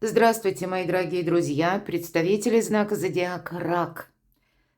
Здравствуйте, мои дорогие друзья, представители знака зодиака Рак.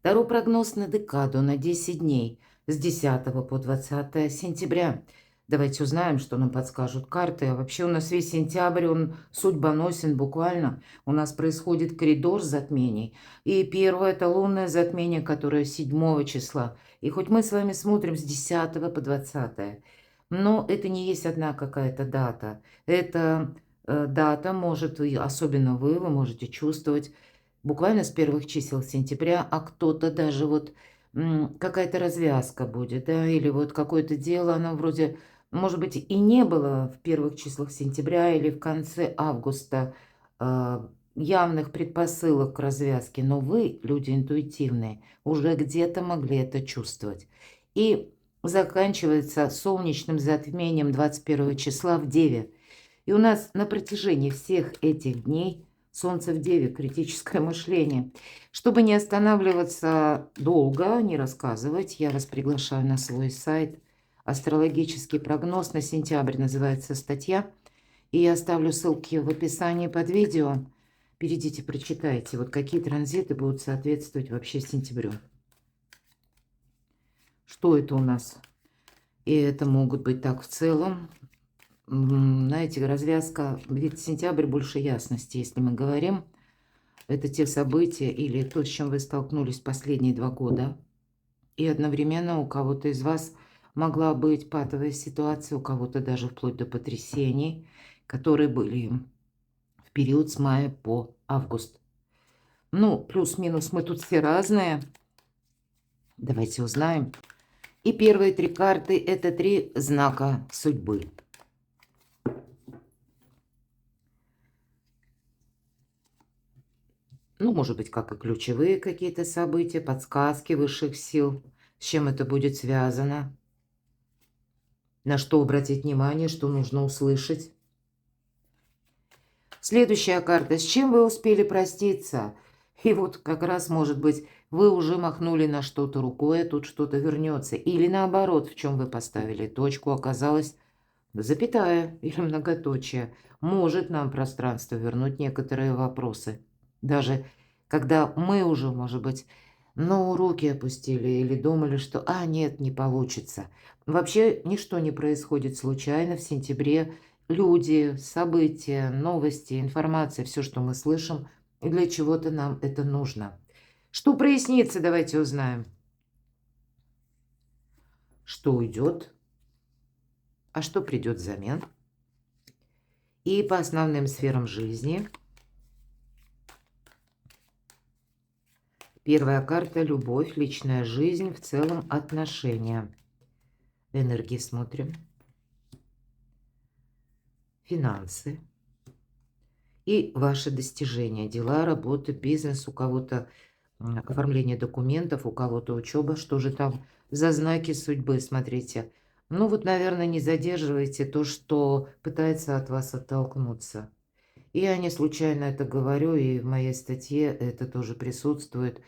Таро прогноз на декаду на 10 дней с 10 по 20 сентября. Давайте узнаем, что нам подскажут карты. А вообще у нас весь сентябрь, он судьбоносен буквально. У нас происходит коридор затмений. И первое – это лунное затмение, которое 7 числа. И хоть мы с вами смотрим с 10 по 20, но это не есть одна какая-то дата. Это дата может, и особенно вы можете чувствовать буквально с первых чисел сентября, а кто-то даже вот какая-то развязка будет, да, или вот какое-то дело, оно вроде, может быть, и не было в первых числах сентября или в конце августа явных предпосылок к развязке, но вы, люди интуитивные, уже где-то могли это чувствовать. И заканчивается солнечным затмением 21 числа в Деве. И у нас на протяжении всех этих дней Солнце в Деве, критическое мышление. Чтобы не останавливаться долго, не рассказывать, я вас приглашаю на свой сайт. Астрологический прогноз на сентябрь называется статья. И я оставлю ссылки в описании под видео. Перейдите, прочитайте, вот какие транзиты будут соответствовать вообще сентябрю. Что это у нас? И это могут быть так в целом. Знаете, развязка, ведь сентябрь больше ясности, если мы говорим. Это те события или то, с чем вы столкнулись последние 2 года. И одновременно у кого-то из вас могла быть патовая ситуация, у кого-то даже вплоть до потрясений, которые были в период с мая по август. Ну, плюс-минус мы тут все разные. Давайте узнаем. И первые 3 карты – это 3 знака судьбы. Ну, может быть, как и ключевые какие-то события, подсказки высших сил, с чем это будет связано, на что обратить внимание, что нужно услышать. Следующая карта. С чем вы успели проститься? И вот как раз, может быть, вы уже махнули на что-то рукой, а тут что-то вернется. Или наоборот, в чем вы поставили точку, оказалось запятая или многоточие. Может нам пространство вернуть некоторые вопросы. Даже когда мы уже, может быть, ну, руки опустили или думали, что нет, не получится. Вообще ничто не происходит случайно. В сентябре люди, события, новости, информация, все, что мы слышим, и для чего-то нам это нужно. Что прояснится, давайте узнаем. Что уйдет, а что придет взамен. И по основным сферам жизни. Первая карта – любовь, личная жизнь, в целом отношения. Энергии смотрим. Финансы. И ваши достижения, дела, работа, бизнес, у кого-то оформление документов, у кого-то учеба. Что же там за знаки судьбы, смотрите. Ну вот, наверное, не задерживайте то, что пытается от вас оттолкнуться. И я не случайно это говорю, и в моей статье это тоже присутствует.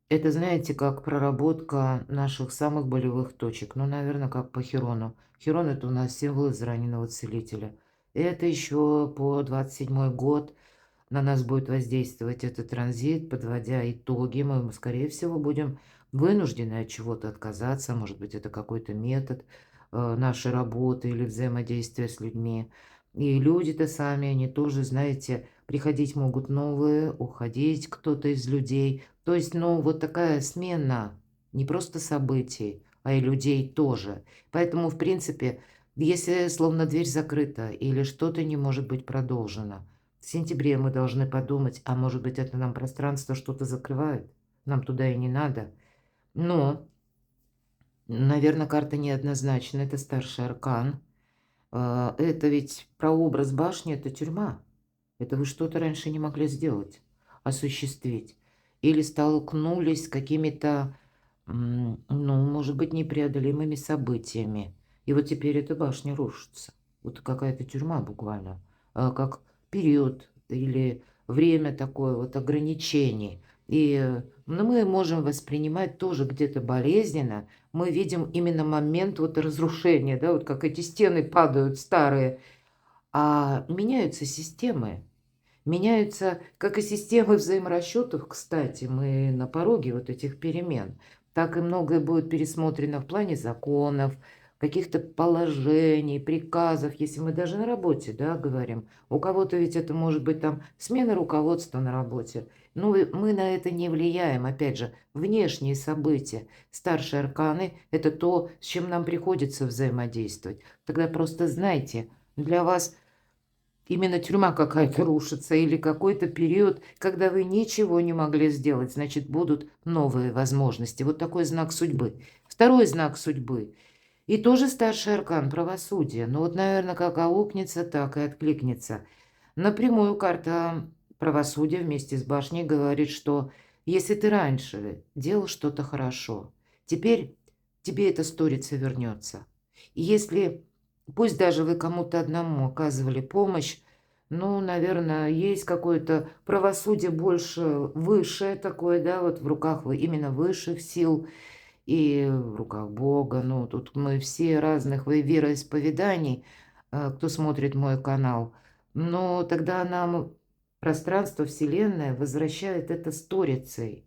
Это, знаете, как проработка наших самых болевых точек. Ну, наверное, как по Хирону. Хирон – это у нас символ израненного целителя. Это еще по 27-й год на нас будет воздействовать этот транзит, подводя итоги. Мы, скорее всего, будем вынуждены от чего-то отказаться. Может быть, это какой-то метод нашей работы или взаимодействия с людьми. И люди-то сами, они тоже, знаете, приходить могут новые, уходить кто-то из людей. То есть, ну, вот такая смена не просто событий, а и людей тоже. Поэтому, в принципе, если словно дверь закрыта или что-то не может быть продолжено, в сентябре мы должны подумать, а может быть, это нам пространство что-то закрывает, нам туда и не надо. Но, наверное, карта неоднозначна, это старший аркан. Это ведь прообраз башни – это тюрьма. Это вы что-то раньше не могли сделать, осуществить. Или столкнулись с какими-то, ну, может быть, непреодолимыми событиями. И вот теперь эта башня рушится. Вот какая-то тюрьма буквально. Как период или время такое вот ограничений. И ну, мы можем воспринимать тоже где-то болезненно. Мы видим именно момент вот разрушения, да, вот как эти стены падают старые, а меняются системы. Меняются, как и системы взаиморасчетов, кстати, мы на пороге вот этих перемен. Так и многое будет пересмотрено в плане законов, каких-то положений, приказов, если мы даже на работе, да, говорим. У кого-то ведь это может быть там смена руководства на работе. Ну, и мы на это не влияем. Опять же, внешние события. Старшие арканы– это то, с чем нам приходится взаимодействовать. Тогда просто знайте, для вас именно тюрьма какая-то рушится или какой-то период, когда вы ничего не могли сделать, значит, будут новые возможности. Вот такой знак судьбы. Второй знак судьбы. И тоже старший аркан правосудия. Ну вот, наверное, как аукнется, так и откликнется. Напрямую карта правосудия вместе с башней говорит, что если ты раньше делал что-то хорошо, теперь тебе эта сторица вернется. И если, пусть даже вы кому-то одному оказывали помощь, ну, наверное, есть какое-то правосудие больше высшее такое, да, вот в руках вы именно высших сил и в руках Бога. Ну, тут мы все разных вероисповеданий, кто смотрит мой канал. Но тогда нам пространство, Вселенная возвращает это сторицей.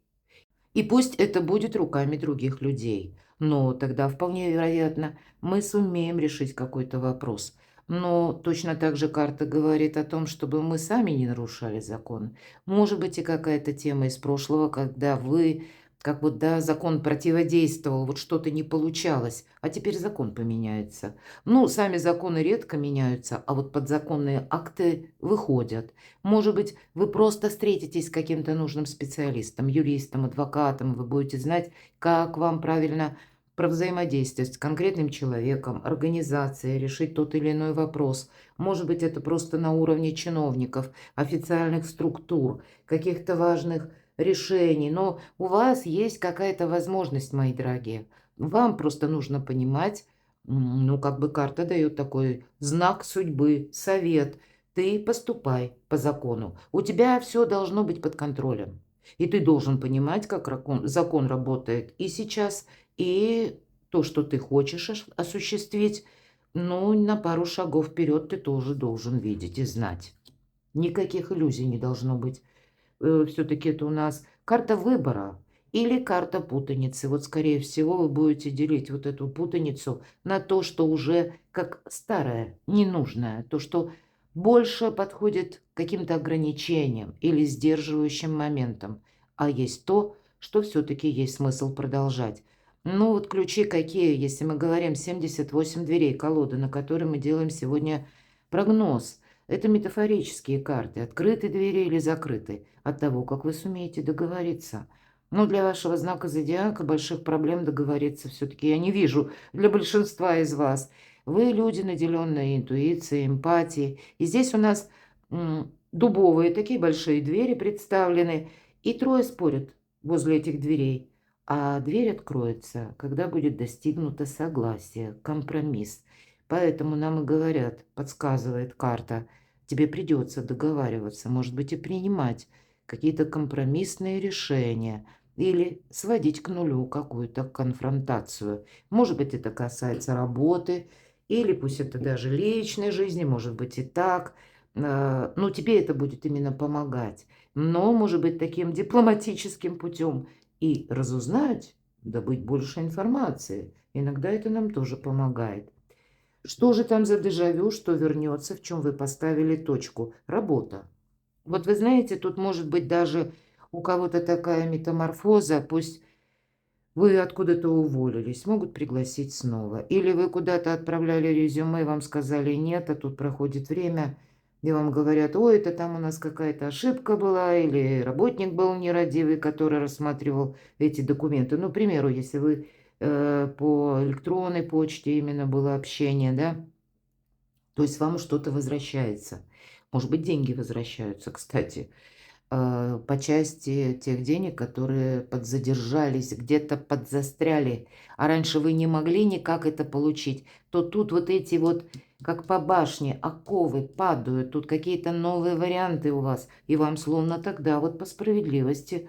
И пусть это будет руками других людей. Но тогда вполне вероятно, мы сумеем решить какой-то вопрос. Но точно так же карта говорит о том, чтобы мы сами не нарушали закон. Может быть и какая-то тема из прошлого, когда вы, как вот, да, закон противодействовал, вот что-то не получалось, а теперь закон поменяется. Ну, сами законы редко меняются, а вот подзаконные акты выходят. Может быть, вы просто встретитесь с каким-то нужным специалистом, юристом, адвокатом, вы будете знать, как вам правильно взаимодействовать с конкретным человеком, организацией, решить тот или иной вопрос. Может быть, это просто на уровне чиновников, официальных структур, каких-то важных решений. Но у вас есть какая-то возможность, мои дорогие. Вам просто нужно понимать, ну, как бы карта дает такой знак судьбы, совет. Ты поступай по закону. У тебя все должно быть под контролем. И ты должен понимать, как закон работает и сейчас, и то, что ты хочешь осуществить, ну, на пару шагов вперед ты тоже должен видеть и знать. Никаких иллюзий не должно быть. Все-таки это у нас карта выбора или карта путаницы. Вот, скорее всего, вы будете делить вот эту путаницу на то, что уже как старое, ненужное, то, что больше подходит к каким-то ограничениям или сдерживающим моментам, а есть то, что все-таки есть смысл продолжать. Ну вот ключи какие, если мы говорим 78 дверей, колода, на которой мы делаем сегодня прогноз. Это метафорические карты, открыты двери или закрыты, от того, как вы сумеете договориться. Но для вашего знака зодиака больших проблем договориться все-таки я не вижу для большинства из вас. Вы люди, наделенные интуицией, эмпатией. И здесь у нас дубовые такие большие двери представлены, и трое спорят возле этих дверей. А дверь откроется, когда будет достигнуто согласие, компромисс. Поэтому нам и говорят, подсказывает карта, тебе придется договариваться, может быть, и принимать какие-то компромиссные решения или сводить к нулю какую-то конфронтацию. Может быть, это касается работы, или пусть это даже личной жизни, может быть и так. Ну, тебе это будет именно помогать. Но, может быть, таким дипломатическим путем и разузнать, добыть больше информации. Иногда это нам тоже помогает. Что же там за дежавю, что вернется, в чем вы поставили точку? Работа. Вот вы знаете, тут может быть даже у кого-то такая метаморфоза, пусть вы откуда-то уволились, могут пригласить снова. Или вы куда-то отправляли резюме, вам сказали нет, а тут проходит время, и вам говорят, ой, это там у нас какая-то ошибка была, или работник был нерадивый, который рассматривал эти документы. Ну, к примеру, если вы по электронной почте именно было общение, да, то есть вам что-то возвращается. Может быть, деньги возвращаются, кстати, по части тех денег, которые подзадержались, где-то подзастряли, а раньше вы не могли никак это получить, то тут вот эти вот, как по башне, оковы падают, тут какие-то новые варианты у вас, и вам словно тогда вот по справедливости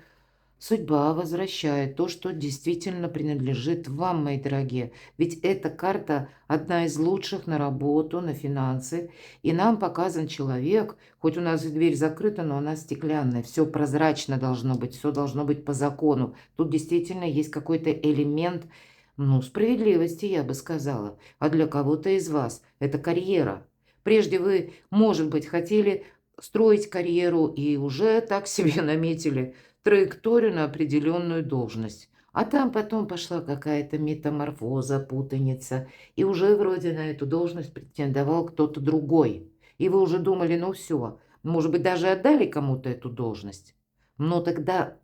Судьба возвращает то, что действительно принадлежит вам, мои дорогие. Ведь эта карта одна из лучших на работу, на финансы. И нам показан человек, хоть у нас дверь закрыта, но она стеклянная. Все прозрачно должно быть, все должно быть по закону. Тут действительно есть какой-то элемент, ну, справедливости, я бы сказала. А для кого-то из вас это карьера. Прежде вы, может быть, хотели строить карьеру и уже так себе наметили траекторию на определенную должность. А там потом пошла какая-то метаморфоза, путаница, и уже вроде на эту должность претендовал кто-то другой. И вы уже думали, ну все, может быть, даже отдали кому-то эту должность. Но тогда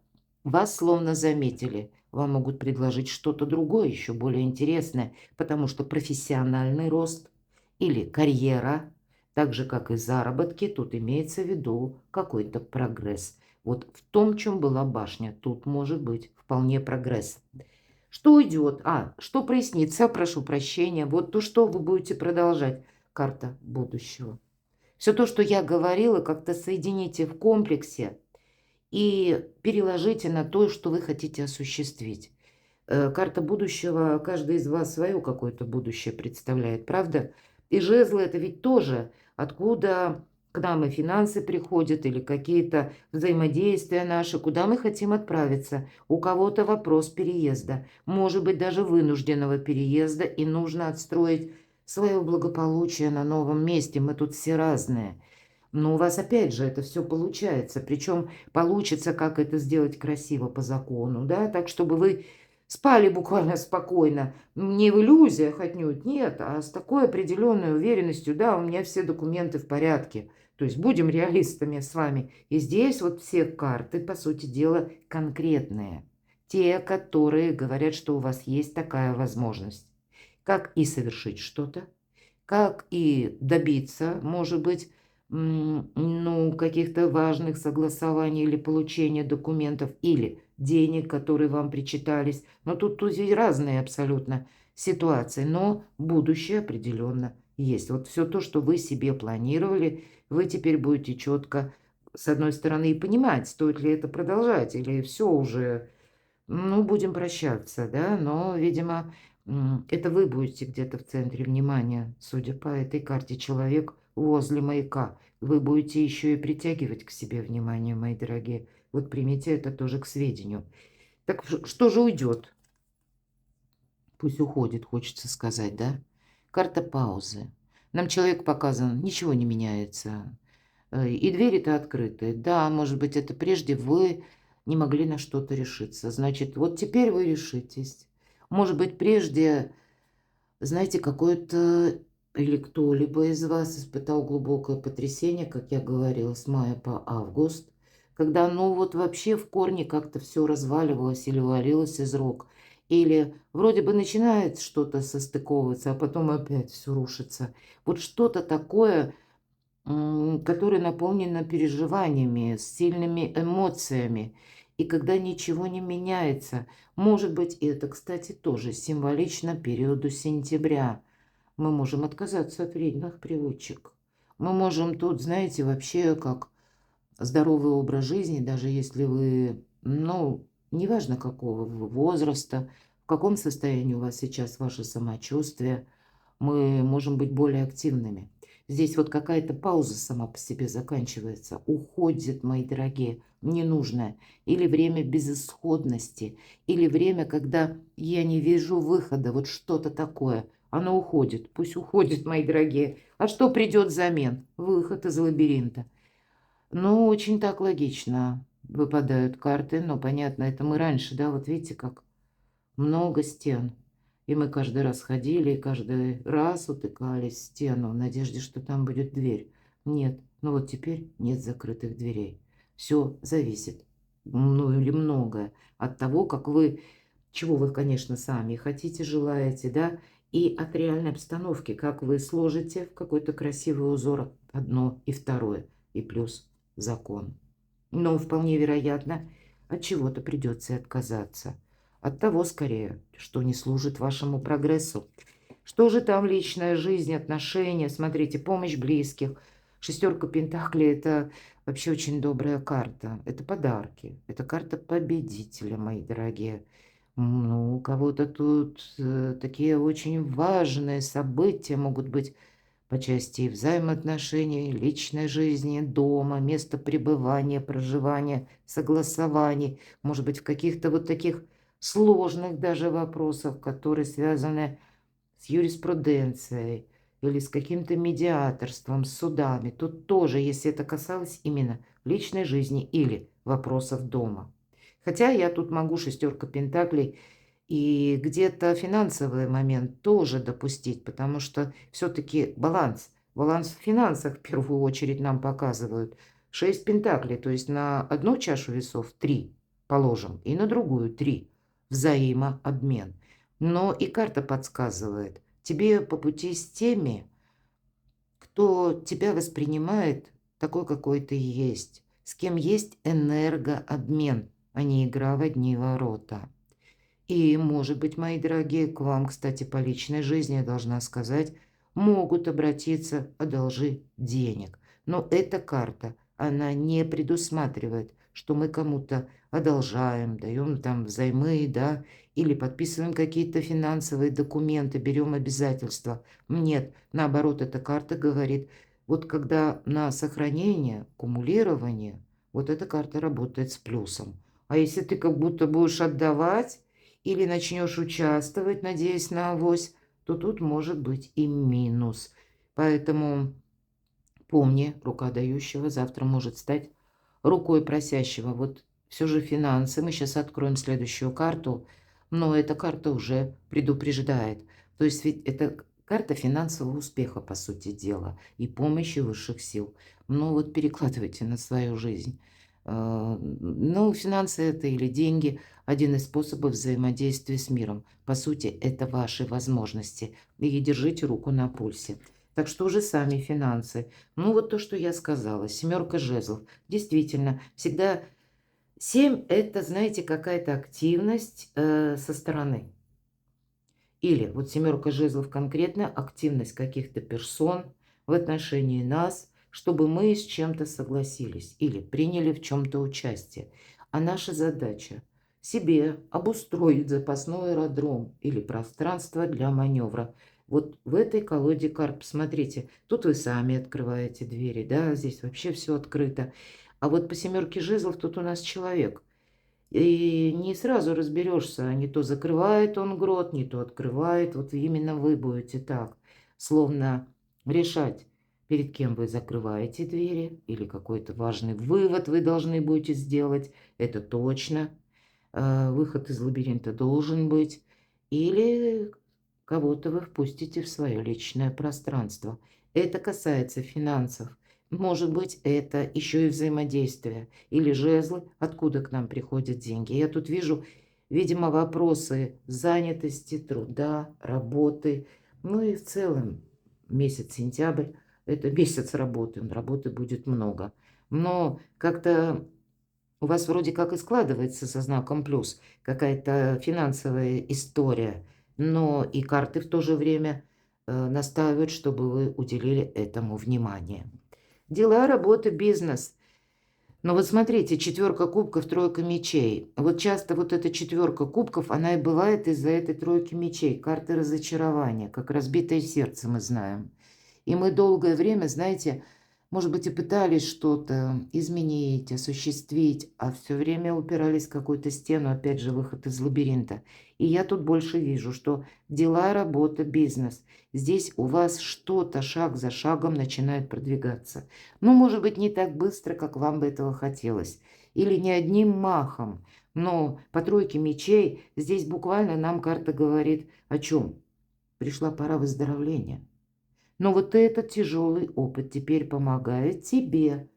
вас словно заметили. Вам могут предложить что-то другое, еще более интересное, потому что профессиональный рост или карьера, так же, как и заработки, тут имеется в виду какой-то прогресс. Вот в том, чем была башня, тут может быть вполне прогресс. Что уйдет? Что прояснится? Прошу прощения. Вот то, что вы будете продолжать. Карта будущего. Все то, что я говорила, как-то соедините в комплексе и переложите на то, что вы хотите осуществить. Карта будущего, каждый из вас свое какое-то будущее представляет, правда? И жезлы это ведь тоже, откуда к нам и финансы приходят, или какие-то взаимодействия наши, куда мы хотим отправиться. У кого-то вопрос переезда, может быть, даже вынужденного переезда, и нужно отстроить свое благополучие на новом месте. Мы тут все разные. Но у вас опять же это все получается. Причем получится, как это сделать красиво по закону, да, так, чтобы вы спали буквально спокойно. Не в иллюзиях отнюдь, нет, а с такой определенной уверенностью, да, у меня все документы в порядке. То есть будем реалистами с вами. И здесь вот все карты, по сути дела, конкретные. Те, которые говорят, что у вас есть такая возможность. Как и совершить что-то, как и добиться, может быть, ну, каких-то важных согласований или получения документов, или денег, которые вам причитались. Но тут и разные абсолютно ситуации, но будущее определенно есть. Вот все то, что вы себе планировали, вы теперь будете четко, с одной стороны, и понимать, стоит ли это продолжать, или все уже, ну, будем прощаться, да, но, видимо, это вы будете где-то в центре внимания, судя по этой карте, человек возле маяка. Вы будете еще и притягивать к себе внимание, мои дорогие. Вот примите это тоже к сведению. Так что же уйдет? Пусть уходит, хочется сказать, да? Карта паузы. Нам человек показан, ничего не меняется. И двери-то открыты. Да, может быть, это прежде вы не могли на что-то решиться. Значит, вот теперь вы решитесь. Может быть, прежде, знаете, какое-то или кто-либо из вас испытал глубокое потрясение, как я говорила, с мая по август, когда, ну, вот вообще в корне как-то все разваливалось или валилось из рук. Или вроде бы начинает что-то состыковываться, а потом опять все рушится. Вот что-то такое, которое наполнено переживаниями, с сильными эмоциями. И когда ничего не меняется, может быть, это, кстати, тоже символично периоду сентября. Мы можем отказаться от вредных привычек. Мы можем тут, знаете, вообще как здоровый образ жизни, даже если вы, ну, неважно какого вы возраста, в каком состоянии у вас сейчас ваше самочувствие, мы можем быть более активными. Здесь вот какая-то пауза сама по себе заканчивается, уходит, мои дорогие, ненужное. Или время безысходности, или время, когда я не вижу выхода, вот что-то такое. Оно уходит, пусть уходит, мои дорогие. А что придет взамен? Выход из лабиринта. Ну, очень так логично выпадают карты, но понятно, это мы раньше, да, вот видите, как много стен. И мы каждый раз ходили, и каждый раз утыкались в стену в надежде, что там будет дверь. Нет, ну вот теперь нет закрытых дверей. Все зависит, ну или многое, от того, как вы, чего вы, конечно, сами хотите, желаете, да, и от реальной обстановки, как вы сложите в какой-то красивый узор одно и второе, и плюс закон. Но вполне вероятно, от чего-то придется и отказаться. От того скорее, что не служит вашему прогрессу. Что же там личная жизнь, отношения, смотрите, помощь близких. Шестерка Пентаклей – это вообще очень добрая карта. Это подарки. Это карта победителя, мои дорогие. Ну, у кого-то тут такие очень важные события могут быть по части взаимоотношений, личной жизни, дома, места пребывания, проживания, согласований. Может быть, в каких-то вот таких сложных даже вопросах, которые связаны с юриспруденцией или с каким-то медиаторством, с судами. Тут тоже, если это касалось именно личной жизни или вопросов дома. Хотя я тут могу шестерка пентаклей и где-то финансовый момент тоже допустить, потому что все-таки баланс. Баланс в финансах в первую очередь нам показывают. 6 пентаклей, то есть на одну чашу весов 3 положим, и на другую 3. Взаимообмен. Но и карта подсказывает, тебе по пути с теми, кто тебя воспринимает такой, какой ты есть, с кем есть энергообмен, а не игра в одни ворота. И, может быть, мои дорогие, к вам, кстати, по личной жизни, я должна сказать, могут обратиться «одолжи денег». Но эта карта, она не предусматривает, что мы кому-то одолжаем, даем там взаймы, да, или подписываем какие-то финансовые документы, берем обязательства. Нет, наоборот, эта карта говорит, вот когда на сохранение, кумулирование, вот эта карта работает с плюсом. А если ты как будто будешь отдавать, или начнешь участвовать, надеясь на авось, то тут может быть и минус. Поэтому помни, рука дающего завтра может стать рукой просящего. Вот все же финансы. Мы сейчас откроем следующую карту, но эта карта уже предупреждает. То есть ведь это карта финансового успеха, по сути дела, и помощи высших сил. Но вот перекладывайте на свою жизнь. Ну, финансы это или деньги – один из способов взаимодействия с миром. По сути, это ваши возможности. И держите руку на пульсе. Так что уже сами финансы. Ну, вот то, что я сказала. Семерка жезлов. Действительно, всегда 7 – это, знаете, какая-то активность со стороны. Или вот семерка жезлов конкретно активность каких-то персон в отношении нас, чтобы мы с чем-то согласились или приняли в чем-то участие. А наша задача себе обустроить запасной аэродром или пространство для маневра. Вот в этой колоде карт, посмотрите, тут вы сами открываете двери, да, здесь вообще все открыто. А вот по семерке жезлов тут у нас человек. И не сразу разберешься, не то закрывает он грот, не то открывает. Вот именно вы будете так, словно решать, перед кем вы закрываете двери, или какой-то важный вывод вы должны будете сделать, это точно. Выход из лабиринта должен быть. Или кого-то вы впустите в свое личное пространство. Это касается финансов. Может быть, это еще и взаимодействие. Или жезлы, откуда к нам приходят деньги. Я тут вижу, видимо, вопросы занятости, труда, работы. Ну и в целом месяц сентябрь – это месяц работы. Работы будет много. Но как-то у вас вроде как и складывается со знаком плюс какая-то финансовая история, но и карты в то же время настаивают, чтобы вы уделили этому внимание. Дела, работа, бизнес. Но вот смотрите, четверка кубков, тройка мечей. Вот часто вот эта четверка кубков, она и бывает из-за этой тройки мечей. Карты разочарования, как разбитое сердце мы знаем. И мы долгое время, знаете, может быть, и пытались что-то изменить, осуществить, а все время упирались в какую-то стену, опять же, выход из лабиринта. И я тут больше вижу, что дела, работа, бизнес. Здесь у вас что-то шаг за шагом начинает продвигаться. Ну, может быть, не так быстро, как вам бы этого хотелось. Или не одним махом. Но по тройке мечей здесь буквально нам карта говорит о чем? Пришла пора выздоровления. Но вот этот тяжелый опыт теперь помогает тебе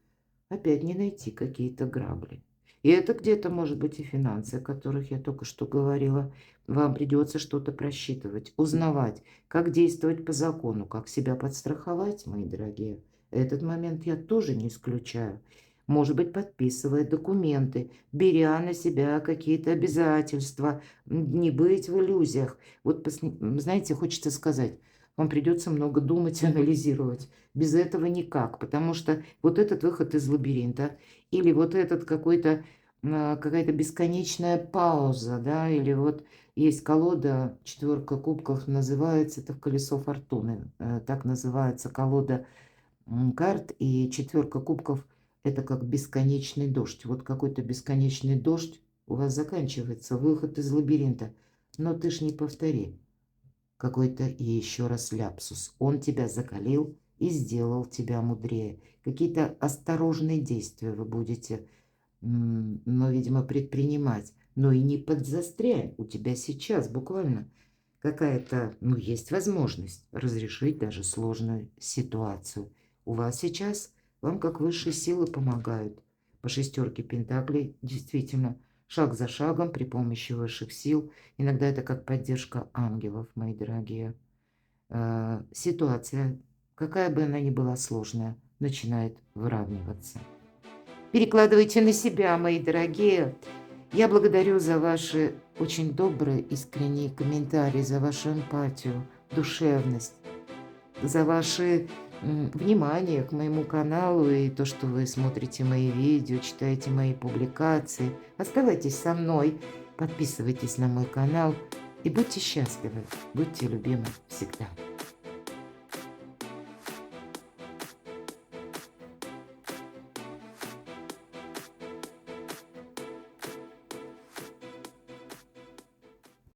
опять не найти какие-то грабли. И это где-то может быть и финансы, о которых я только что говорила. Вам придется что-то просчитывать, узнавать, как действовать по закону, как себя подстраховать, мои дорогие. Этот момент я тоже не исключаю. Может быть, подписывая документы, беря на себя какие-то обязательства, не быть в иллюзиях. Вот, знаете, хочется сказать, вам придется много думать и анализировать. Без этого никак, потому что вот этот выход из лабиринта или вот этот какой-то, какая-то бесконечная пауза, да, или вот есть колода «Четверка кубков», называется это «Колесо фортуны». Так называется колода карт, и четверка кубков– это как бесконечный дождь. Вот какой-то бесконечный дождь у вас заканчивается, выход из лабиринта. Но ты ж не повтори какой-то и еще раз ляпсус. Он тебя закалил и сделал тебя мудрее. Какие-то осторожные действия вы будете, но, видимо, предпринимать. Но и не подзастрянь. У тебя сейчас буквально какая-то, ну, есть возможность разрешить даже сложную ситуацию. У вас сейчас, вам как высшие силы помогают. По шестерке пентаклей действительно шаг за шагом при помощи высших сил. Иногда это как поддержка ангелов, мои дорогие. Ситуация, какая бы она ни была сложная, начинает выравниваться. Перекладывайте на себя, мои дорогие. Я благодарю за ваши очень добрые, искренние комментарии, за вашу эмпатию, душевность, за ваше внимание к моему каналу и то, что вы смотрите мои видео, читаете мои публикации. Оставайтесь со мной, подписывайтесь на мой канал и будьте счастливы, будьте любимы всегда.